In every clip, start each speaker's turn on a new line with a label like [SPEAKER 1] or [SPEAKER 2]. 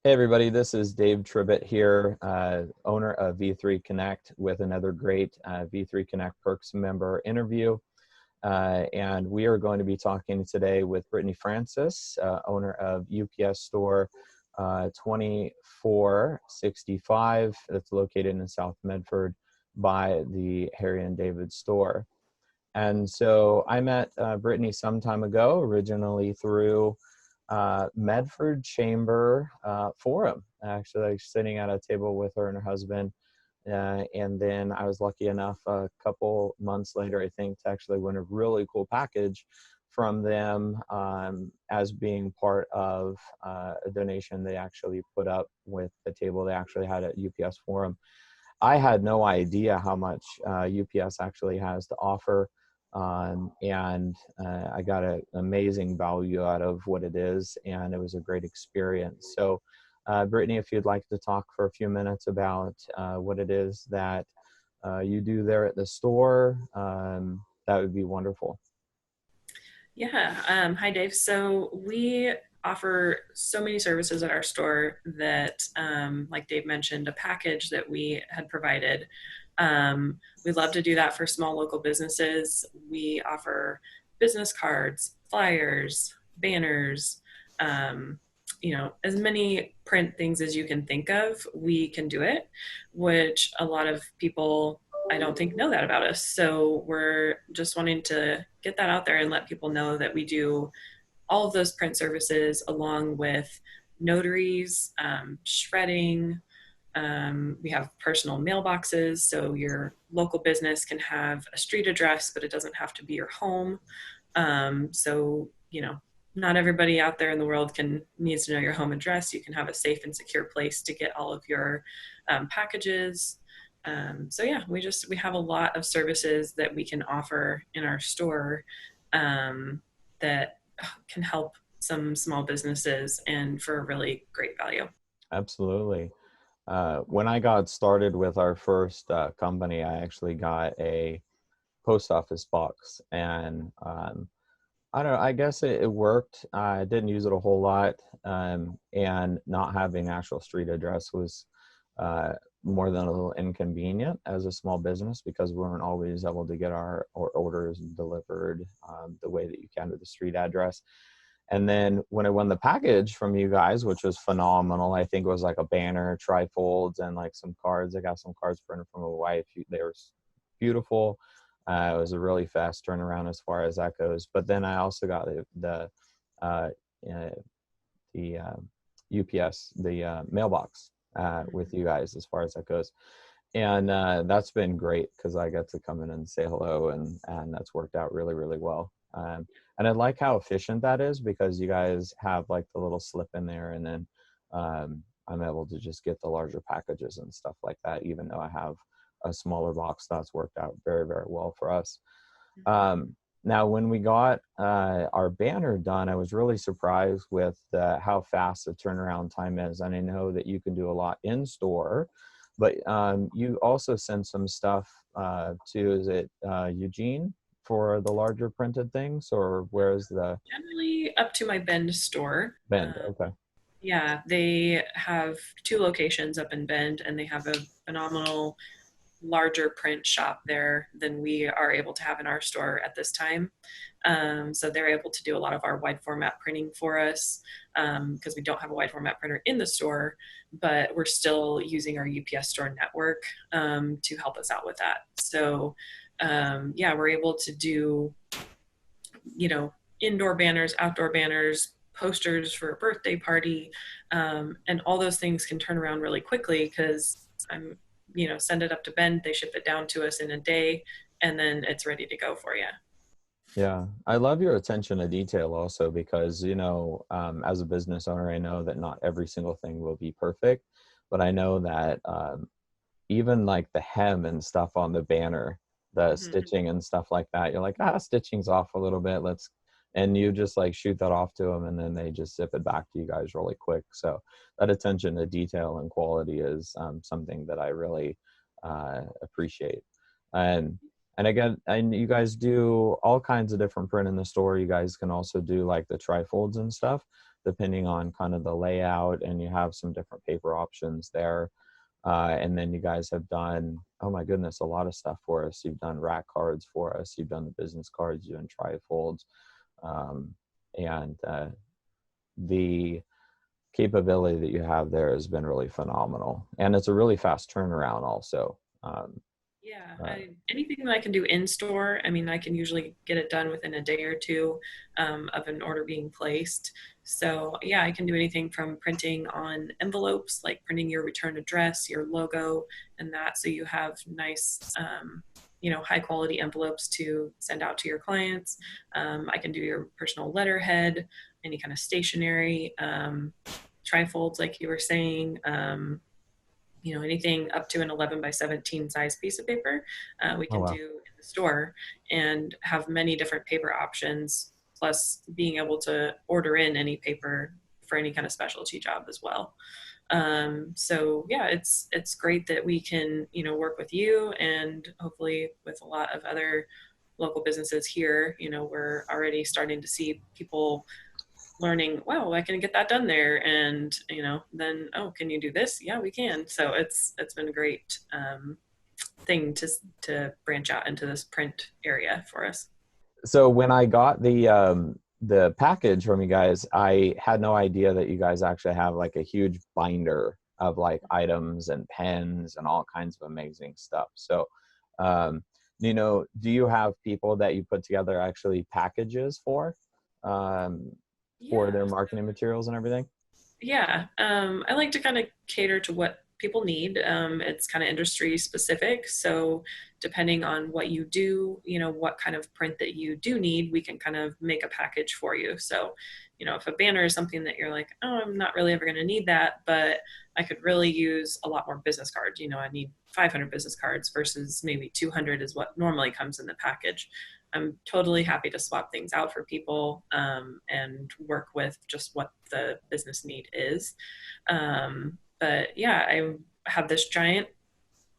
[SPEAKER 1] Hey everybody, this is Dave Tribbett here, owner of V3Connect with another great V3Connect Perks member interview. And we are going to be talking today with Brittani Francis, owner of UPS Store 2465 that's located in South Medford by the Harry and David store. And so I met Brittani some time ago, originally through Medford Chamber Forum. Actually, I was sitting at a table with her and her husband. And then I was lucky enough a couple months later, I think, to actually win a really cool package from them as being part of a donation they actually put up with the table they actually had at UPS Forum. I had no idea how much UPS actually has to offer. And I got an amazing value out of what it is, and it was a great experience. So, Brittani, if you'd like to talk for a few minutes about what it is that you do there at the store, that would be wonderful.
[SPEAKER 2] Yeah. Hi, Dave. So we offer so many services at our store that, like Dave mentioned, a package that we had provided. We love to do that for small local businesses. We offer business cards, flyers, banners, um, as many print things as you can think of, we can do it, which a lot of people I don't think know that about us. So we're just wanting to get that out there and let people know that we do all of those print services along with notaries, shredding. We have personal mailboxes, so your local business can have a street address, but it doesn't have to be your home. So not everybody out there in the world needs to know your home address. You can have a safe and secure place to get all of your packages. So yeah, we have a lot of services that we can offer in our store that can help some small businesses and for a really great value.
[SPEAKER 1] Absolutely. When I got started with our first company, I actually got a post office box, and I don't know, I guess it worked. I didn't use it a whole lot, and not having actual street address was uh, more than a little inconvenient as a small business because we weren't always able to get our orders delivered the way that you can to the street address. And then when I won the package from you guys, which was phenomenal, I think it was like a banner, trifolds, and like some cards. I got some cards printed from my wife. They were beautiful. It was a really fast turnaround as far as that goes. But then I also got uh, uh, the UPS, the mailbox with you guys as far as that goes. And that's been great because I got to come in and say hello, and that's worked out really, really well. And I like how efficient that is because you guys have like the little slip in there, and then I'm able to just get the larger packages and stuff like that, even though I have a smaller box. That's worked out very, very well for us. Now, when we got our banner done, I was really surprised with how fast the turnaround time is. And I know that you can do a lot in store, but you also send some stuff to, is it Eugene for the larger printed things, or where's the
[SPEAKER 2] Generally up to my Bend store.
[SPEAKER 1] Bend? Okay.
[SPEAKER 2] Yeah, they have two locations up in Bend, and they have a phenomenal larger print shop there than we are able to have in our store at this time. So they're able to do a lot of our wide format printing for us because we don't have a wide format printer in the store, but we're still using our UPS store network to help us out with that. So yeah, we're able to do, indoor banners, outdoor banners, posters for a birthday party, and all those things can turn around really quickly because send it up to Bend, they ship it down to us in a day, and then it's ready to go for you.
[SPEAKER 1] Yeah, I love your attention to detail also because, as a business owner, I know that not every single thing will be perfect, but I know that even like the hem and stuff on the banner, the
[SPEAKER 2] Mm-hmm.
[SPEAKER 1] stitching and stuff like that, you're like, stitching's off a little bit. And you just like shoot that off to them, and then they just zip it back to you guys really quick. So that attention to detail and quality is something that I really appreciate. And and again, and you guys do all kinds of different print in the store. You guys can also do like the trifolds and stuff. depending on kind of the layout, and you have some different paper options there. And then you guys have done, oh my goodness, a lot of stuff for us. You've done rack cards for us. You've done the business cards. You've done trifolds. Um, and the capability that you have there has been really phenomenal. And it's a really fast turnaround also.
[SPEAKER 2] Yeah,
[SPEAKER 1] Uh,
[SPEAKER 2] anything that I can do in store, I mean, I can usually get it done within a day or two of an order being placed. So, yeah, I can do anything from printing on envelopes, like printing your return address, your logo, and that. So you have nice, high quality envelopes to send out to your clients. I can do your personal letterhead, any kind of stationery, trifolds, like you were saying. Anything up to an 11 by 17 size piece of paper, we
[SPEAKER 1] oh
[SPEAKER 2] can do
[SPEAKER 1] wow.
[SPEAKER 2] in the store and have many different paper options, plus being able to order in any paper for any kind of specialty job as well. So yeah, it's great that we can, work with you and hopefully with a lot of other local businesses here. We're already starting to see people learning, wow, I can get that done there. And, then, oh, can you do this? Yeah, we can. So it's been a great thing to branch out into this print area for us.
[SPEAKER 1] So when I got the package from you guys, I had no idea that you guys actually have like a huge binder of like items and pens and all kinds of amazing stuff. So, um, do you have people that you put together actually packages um, for
[SPEAKER 2] Yeah.
[SPEAKER 1] their marketing materials and everything?
[SPEAKER 2] Yeah, I like to kind of cater to what people need. It's kind of industry specific. So, depending on what you do, what kind of print that you do need, we can kind of make a package for you. So, if a banner is something that you're like, oh, I'm not really ever going to need that, but I could really use a lot more business cards. I need 500 business cards versus maybe 200 is what normally comes in the package. I'm totally happy to swap things out for people and work with just what the business need is. But yeah, I have this giant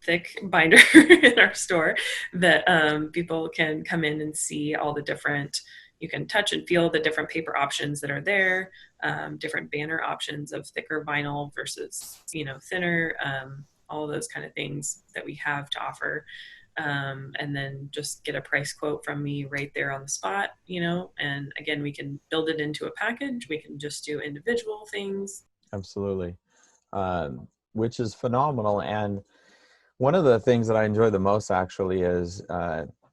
[SPEAKER 2] thick binder in our store that people can come in and see all the different, you can touch and feel the different paper options that are there, different banner options of thicker vinyl versus, thinner, all those kind of things that we have to offer. And then just get a price quote from me right there on the spot, and again, we can build it into a package. We can just do individual things.
[SPEAKER 1] Absolutely. Which is phenomenal. And one of the things that I enjoy the most actually is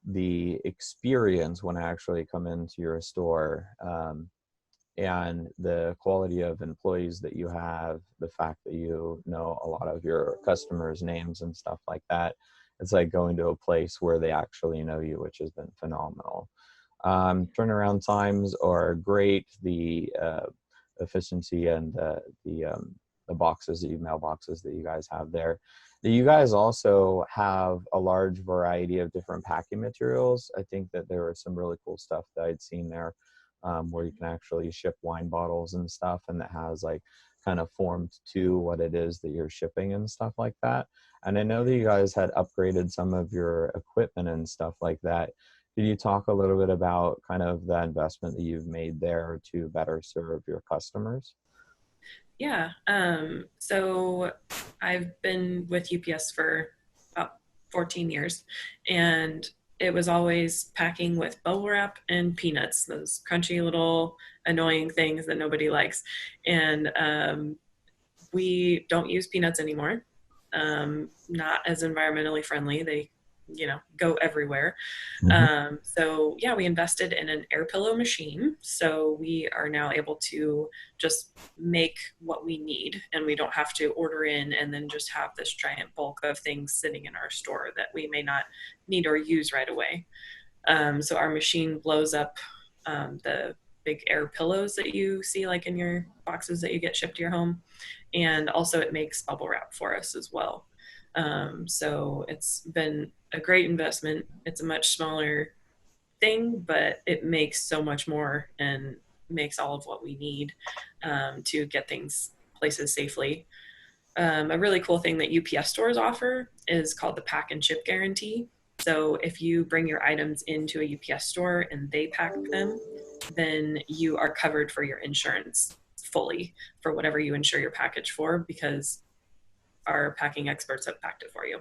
[SPEAKER 1] the experience when I actually come into your store, and the quality of employees that you have, the fact that you know a lot of your customers' names and stuff like that. It's like going to a place where they actually know you, which has been phenomenal. Turnaround times are great. The efficiency and the boxes, the mailboxes that you guys have there. Do you guys also have a large variety of different packing materials? I think that there was some really cool stuff that I'd seen there, where you can actually ship wine bottles and stuff, and that has like kind of formed to what it is that you're shipping and stuff like that. And I know that you guys had upgraded some of your equipment and stuff like that. Could you talk a little bit about kind of the investment that you've made there to better serve your customers?
[SPEAKER 2] Yeah. So I've been with UPS for about 14 years, and it was always packing with bubble wrap and peanuts, those crunchy little annoying things that nobody likes. And we don't use peanuts anymore. Not as environmentally friendly. They, go everywhere.
[SPEAKER 1] Mhm.
[SPEAKER 2] So yeah, we invested in an air pillow machine. So we are now able to just make what we need, and we don't have to order in and then just have this giant bulk of things sitting in our store that we may not need or use right away. So our machine blows up the big air pillows that you see like in your boxes that you get shipped to your home, and also it makes bubble wrap for us as well. So it's been a great investment. It's a much smaller thing, but it makes so much more and makes all of what we need to get things places safely. A really cool thing that UPS stores offer is called the pack and ship guarantee. So if you bring your items into a UPS store and they pack them, then you are covered for your insurance fully for whatever you insure your package for, because our packing experts have packed it for you.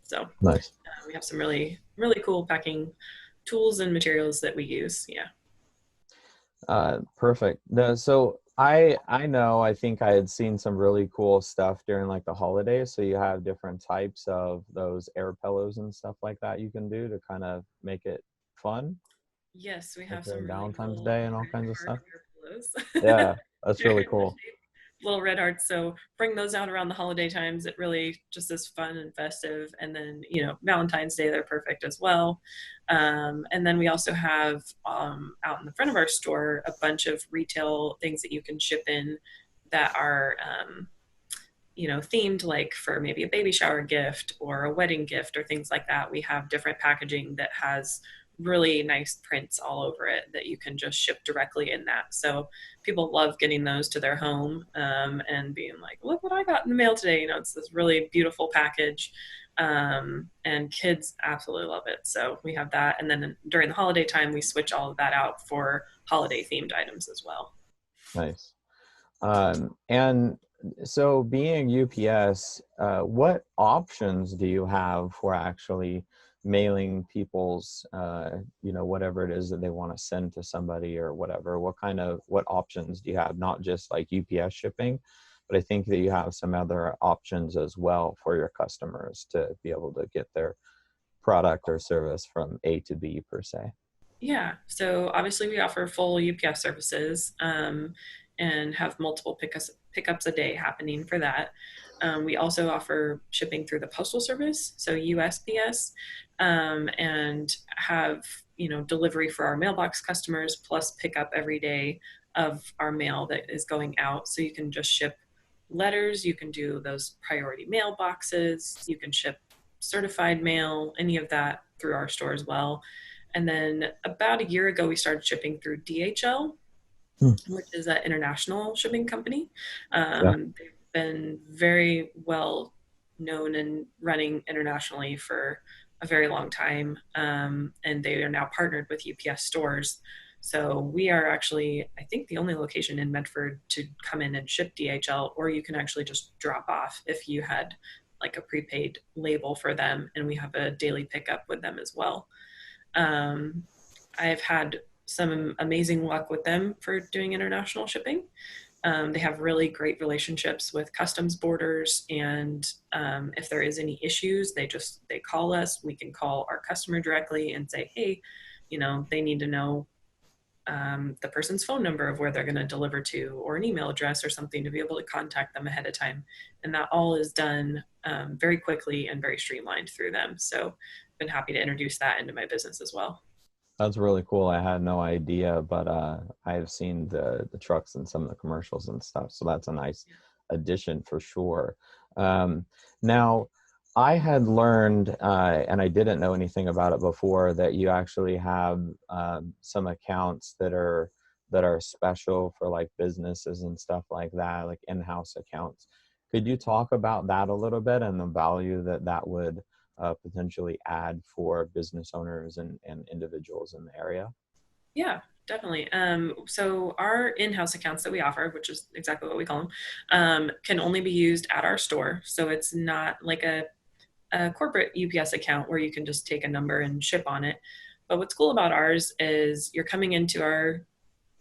[SPEAKER 2] So
[SPEAKER 1] Nice.
[SPEAKER 2] we have some really, really cool packing tools and materials that we use. Yeah.
[SPEAKER 1] Perfect. So I know I think I had seen some really cool stuff during like the holidays. So you have different types of those air pillows and stuff like that you can do to kind of make it fun,
[SPEAKER 2] Yes, we
[SPEAKER 1] like
[SPEAKER 2] have some
[SPEAKER 1] during
[SPEAKER 2] really
[SPEAKER 1] Valentine's
[SPEAKER 2] cool
[SPEAKER 1] Day and all
[SPEAKER 2] red
[SPEAKER 1] kinds of
[SPEAKER 2] heart
[SPEAKER 1] stuff.
[SPEAKER 2] air pillows.
[SPEAKER 1] Yeah, that's
[SPEAKER 2] They're
[SPEAKER 1] really
[SPEAKER 2] in the
[SPEAKER 1] cool.
[SPEAKER 2] shape little red hearts. So bring those out around the holiday times. It really just is fun and festive. And then, Valentine's Day, they're perfect as well. And then we also have out in the front of our store a bunch of retail things that you can ship in that are, themed, like for maybe a baby shower gift or a wedding gift or things like that. We have different packaging that has really nice prints all over it that you can just ship directly in that. So people love getting those to their home, and being like, look what I got in the mail today. It's this really beautiful package. And kids absolutely love it. So we have that. And then during the holiday time, we switch all of that out for holiday themed items as well.
[SPEAKER 1] Nice. And so being UPS, what options do you have for actually mailing people's, whatever it is that they want to send to somebody or whatever? What options do you have? Not just like UPS shipping, but I think that you have some other options as well for your customers to be able to get their product or service from A to B per se.
[SPEAKER 2] Yeah, so obviously we offer full UPS services, and have multiple pickups a day happening for that. We also offer shipping through the postal service, so USPS, and have delivery for our mailbox customers plus pickup every day of our mail that is going out. So you can just ship letters, you can do those priority mailboxes, you can ship certified mail, any of that through our store as well. And then about a year ago, we started shipping through DHL,
[SPEAKER 1] Hmm.
[SPEAKER 2] which is an international shipping company.
[SPEAKER 1] Yeah,
[SPEAKER 2] They've been very well known and running internationally for a very long time. And they are now partnered with UPS stores. So we are actually, I think, the only location in Medford to come in and ship DHL, or you can actually just drop off if you had like a prepaid label for them. And we have a daily pickup with them as well. Um, I've had some amazing luck with them for doing international shipping. They have really great relationships with customs borders, and if there is any issues, they call us. We can call our customer directly and say, hey, they need to know the person's phone number of where they're going to deliver to, or an email address or something, to be able to contact them ahead of time. And that all is done very quickly and very streamlined through them. So I've been happy to introduce that into my business as well.
[SPEAKER 1] that's really cool. I had no idea, but I've seen the trucks and some of the commercials and stuff. So that's a nice addition for sure. Um, Now, I had learned, and I didn't know anything about it before, that you actually have some accounts that are special for like businesses and stuff like that, like in-house accounts. Could you talk about that a little bit and the value that that would potentially add for business owners and individuals in the area?
[SPEAKER 2] Yeah, definitely. So our in-house accounts that we offer, which is exactly what we call them, can only be used at our store. So it's not like a corporate UPS account where you can just take a number and ship on it. But what's cool about ours is you're coming into our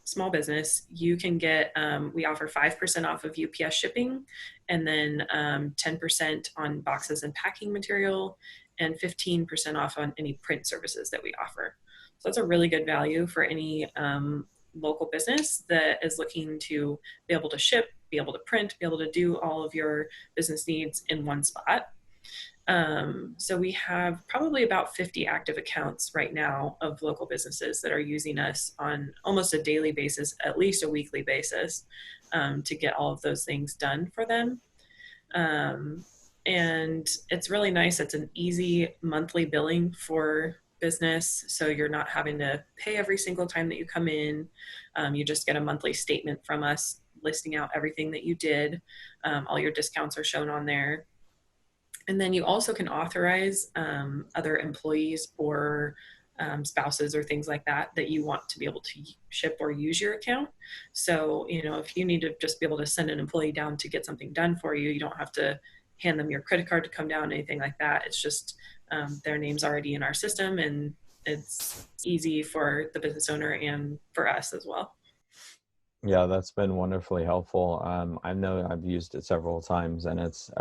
[SPEAKER 2] small business, you can get, we offer 5% off of UPS shipping, and then 10% on boxes and packing material, and 15% off on any print services that we offer. So that's a really good value for any local business that is looking to be able to ship, be able to print, be able to do all of your business needs in one spot. So we have probably about 50 active accounts right now of local businesses that are using us on almost a daily basis, at least a weekly basis, to get all of those things done for them. Um, and it's really nice. It's an easy monthly billing for business. So you're not having to pay every single time that you come in. You just get a monthly statement from us listing out everything that you did. All your discounts are shown on there, and then you also can authorize other employees or spouses or things like that that you want to be able to ship or use your account. So, if you need to just be able to send an employee down to get something done for you, you don't have to hand them your credit card to come down, anything like that. It's just their name's already in our system, and it's easy for the business owner and for us as well.
[SPEAKER 1] Yeah, that's been wonderfully helpful. I know I've used it several times, and it's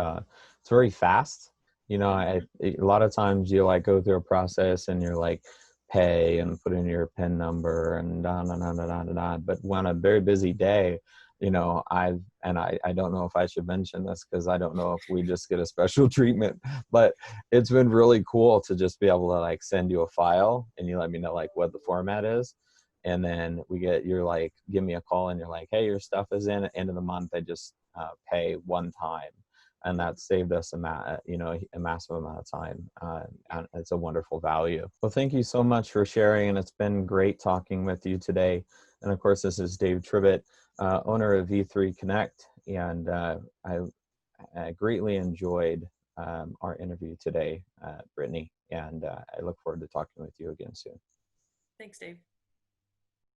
[SPEAKER 1] very fast. A lot of times you like go through a process and you're like pay and put in your PIN number and da da da da da da. Da. But when a very busy day, I don't know if I should mention this because I don't know if we just get a special treatment, but it's been really cool to just be able to like send you a file and you let me know like what the format is, and then you're like, give me a call and you're like, hey, your stuff is in at the end of the month. I just pay one time. And that saved us a massive amount of time. And it's a wonderful value. Well, thank you so much for sharing. And it's been great talking with you today. And of course, this is Dave Tribbett, owner of V3Connect. And I greatly enjoyed our interview today, Brittany. And I look forward to talking with you again soon.
[SPEAKER 2] Thanks, Dave.